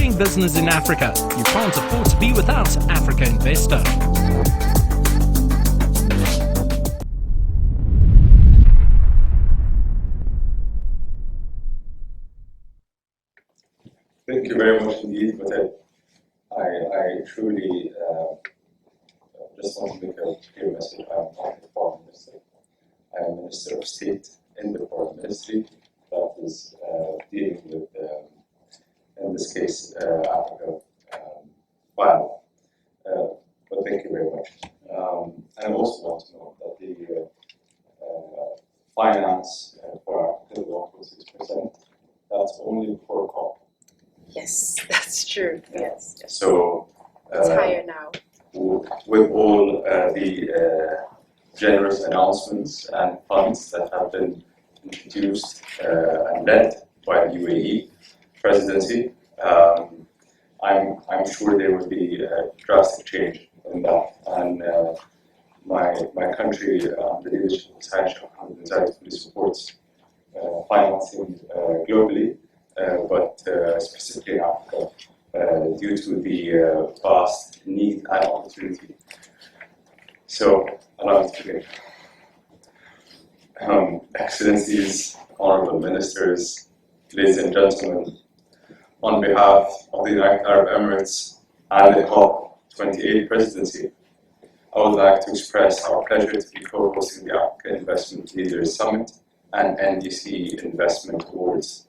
doing business in Africa. You can't afford to be without Africa Investor. Thank you very much indeed, but I truly just want to make a clear message. I'm not the foreign minister. I am Minister of State in the Foreign Ministry that is dealing with, in this case, Africa file. But thank you very much. And I also want to note that the finance for Africa, the 1.6%, that's only for COP. Yes, that's true. Yes. So it's higher now. With all the generous announcements and funds that have been introduced and led by the UAE presidency, I'm sure there will be a drastic change in that. And my country, the leadership of Sheikh, fully supports financing globally. But specifically in Africa, due to the vast need and opportunity. So, allow me to begin. Excellencies, honorable ministers, ladies and gentlemen, on behalf of the United Arab Emirates and the COP28 presidency, I would like to express our pleasure to be co-hosting the Africa Investment Leaders Summit and NDC Investment Awards.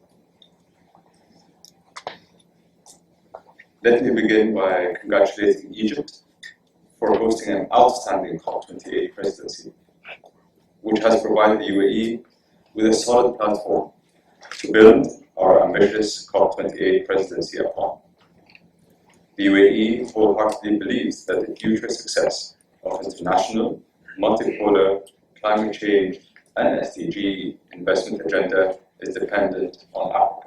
Let me begin by congratulating Egypt for hosting an outstanding COP28 presidency, which has provided the UAE with a solid platform to build our ambitious COP28 presidency upon. The UAE wholeheartedly believes that the future success of international, multipolar, climate change, and SDG investment agenda is dependent on Africa.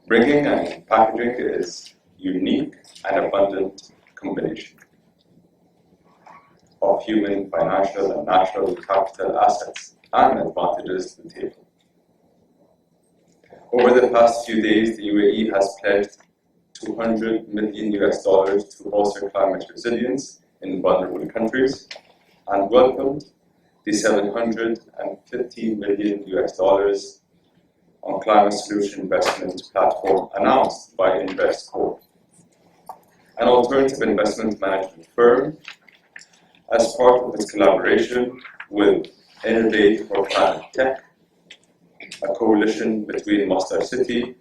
Bringing and packaging is unique and abundant combination of human, financial, and natural capital assets and advantages to the table. Over the past few days, the UAE has pledged $200 million to bolster climate resilience in vulnerable countries and welcomed the $750 million on climate solution investment platform announced by InvestCorp, an alternative investment management firm, as part of its collaboration with Innovate for Climate Tech, a coalition between Masdar City,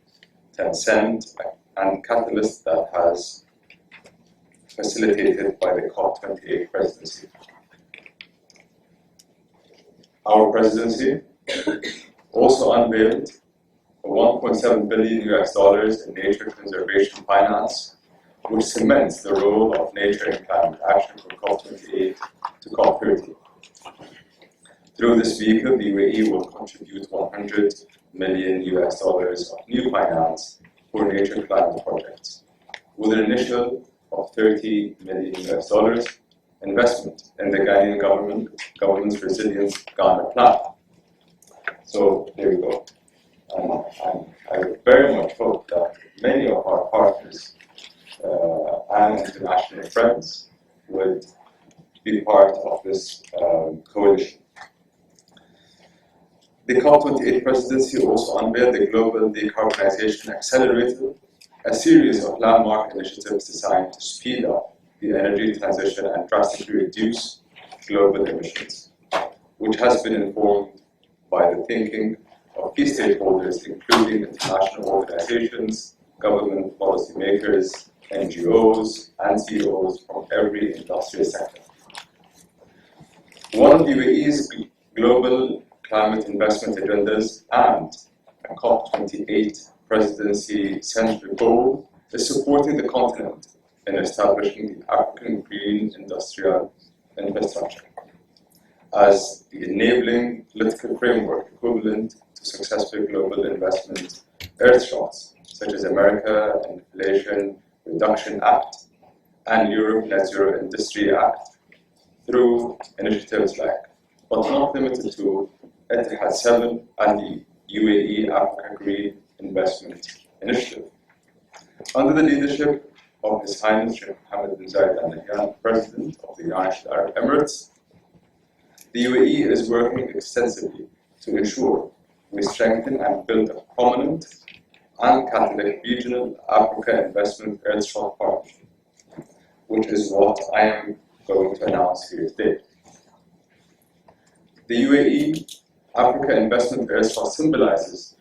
Tencent, and Catalyst that has facilitated by the COP28 presidency. Our presidency also unveiled $1.7 billion in nature conservation finance, which cements the role of nature in climate action from COP28 to COP30. Through this vehicle, the UAE will contribute $100 million of new finance for nature climate projects, with an initial of $30 million investment in the Ghanaian government's Resilience Ghana plan. So there we go. I very much hope that many of our partners and international friends would be part of this coalition. The COP28 presidency also unveiled the Global Decarbonization Accelerator, a series of landmark initiatives designed to speed up the energy transition and drastically reduce global emissions, which has been informed by the thinking of key stakeholders, including international organizations, government policymakers, NGOs, and CEOs from every industrial sector. One of the UAE's global climate investment agendas and a COP28 presidency central goal is supporting the continent in establishing the African green industrial infrastructure as the enabling political framework equivalent to successful global investment Earthshots, such as America Inflation Reduction Act and Europe Net Zero Industry Act, through initiatives like, but not limited to, Etihad 7 and the UAE Africa Green Investment Initiative, Under the leadership of His Highness Sheikh Mohammed bin Zayed Al Nahyan, President of the United Arab Emirates, the UAE is working extensively to ensure we strengthen and build a prominent and Catholic regional Africa Investment Earthshot partnership, which is what I am going to announce here today. The UAE Africa Investment Earthshot symbolizes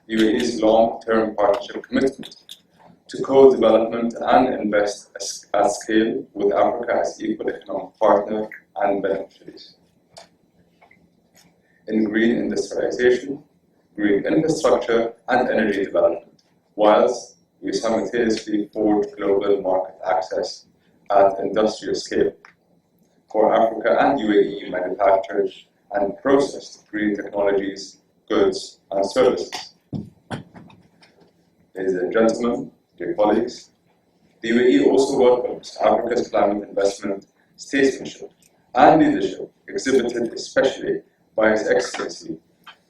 UAE's long-term partnership commitment to co-development and invest at scale with Africa as equal economic partner and beneficiaries in green industrialization, green infrastructure, and energy development, whilst we simultaneously forge global market access at industrial scale for Africa and UAE manufactured and processed green technologies, goods, and services. Ladies and gentlemen, dear colleagues, the UAE also welcomes Africa's climate investment, statesmanship, and leadership exhibited especially by His Excellency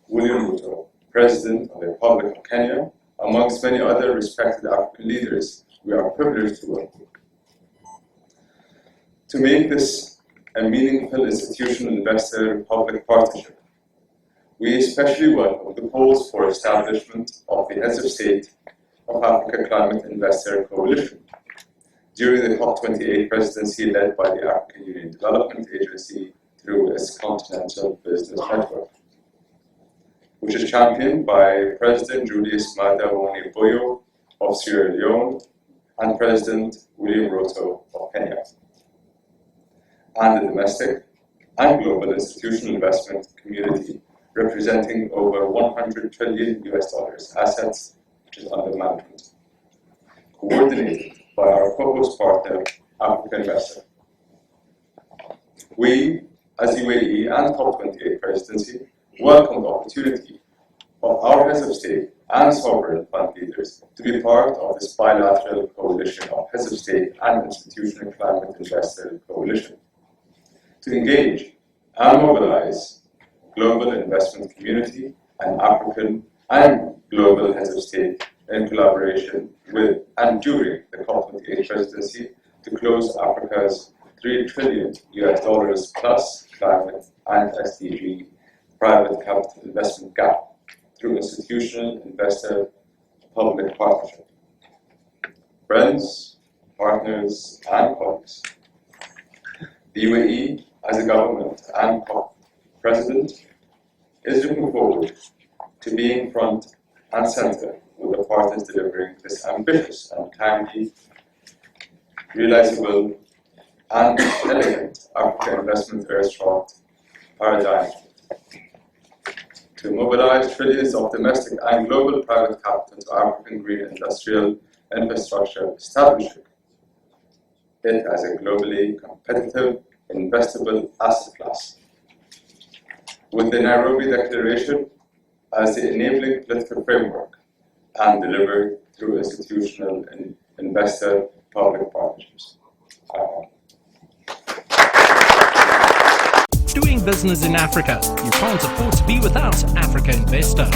William Ruto, President of the Republic of Kenya, amongst many other respected African leaders we are privileged to work with. To make this a meaningful institutional investor-public partnership, we especially welcome the calls for establishment of the Heads of State of Africa Climate Investor Coalition during the COP28 presidency led by the African Union Development Agency through its Continental Business Network, which is championed by President Julius Maada Boyo of Sierra Leone and President William Ruto of Kenya, and the domestic and global institutional investment community representing over $100 trillion assets which is under management, coordinated by our co-host partner, Africa Investor. We, as UAE and COP28 presidency, welcome the opportunity of our heads of state and sovereign fund leaders to be part of this bilateral coalition of heads of state and institutional climate investor coalition, to engage and mobilize global investment community and African and global heads of state in collaboration with and during the COP28 presidency to close Africa's $3 trillion plus climate and SDG private capital investment gap through institutional investor public partnership. Friends, partners, and colleagues, the UAE as a government and COP president is looking forward to being front and center with the partners delivering this ambitious and timely, realizable, and elegant Africa Investment Earthshot paradigm to mobilize trillions of domestic and global private capital to African green industrial infrastructure, establishing it as a globally competitive, investable asset class, with the Nairobi Declaration as the enabling political framework and delivered through institutional and investor-public partnerships. Doing business in Africa, you can't afford to be without Africa Investor.